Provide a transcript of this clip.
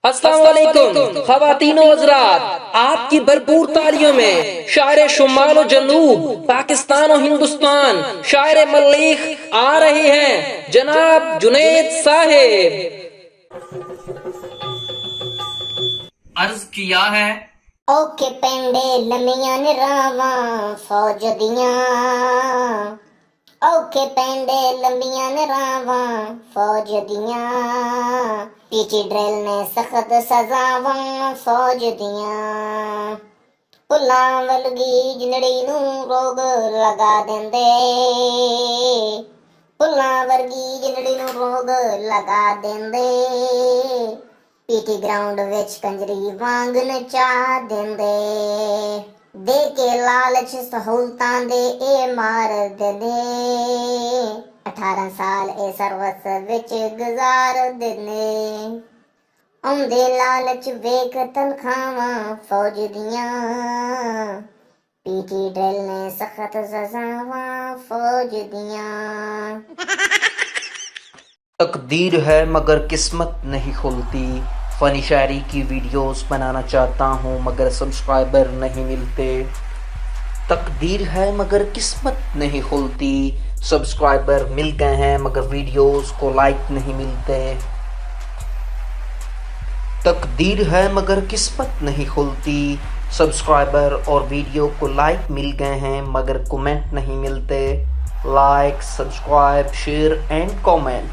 अस्सलाम वालेकुम ख़वातीनो हज़रात, आपकी भरपूर तालियों में शायर शुमाल और जनूब, पाकिस्तान और हिंदुस्तान, शायर मल्लिक आ रहे हैं जनाब जुनैद साहिब। अर्ज किया है औके पेंडे लमियां ने रावा फौज दियां, औके पेंडे लंबियां ने रावा फौज दियां, पीछे ड्रिल ने सख्त सजावा फौज दियां, पुलां वलगी जिंदड़ी नू रोग लगा देंदे, पुलां वर्गी जिंदड़ी नू रोग लगा देंदे, पीटी ग्राउंड विच कंजरी वांग नचा देंदे, दे के लालच सहूलतां दे ए मार देंदे, 18 साल ए सर्वस विच गुजार देंदे, औंदे लालच वेख तनखावां फौज दियां, पीटी ड्रिल ने सख्त सजावां फौज दियां। तकदीर है मगर किस्मत नहीं खुलती। फनी शायरी की वीडियोस बनाना चाहता हूँ मगर सब्सक्राइबर नहीं मिलते। तकदीर है मगर किस्मत नहीं खुलती। सब्सक्राइबर मिल गए हैं मगर वीडियोस को लाइक नहीं मिलते। तकदीर है मगर किस्मत नहीं खुलती। सब्सक्राइबर और वीडियो को लाइक मिल गए हैं मगर कमेंट नहीं मिलते। Like, subscribe, share and comment.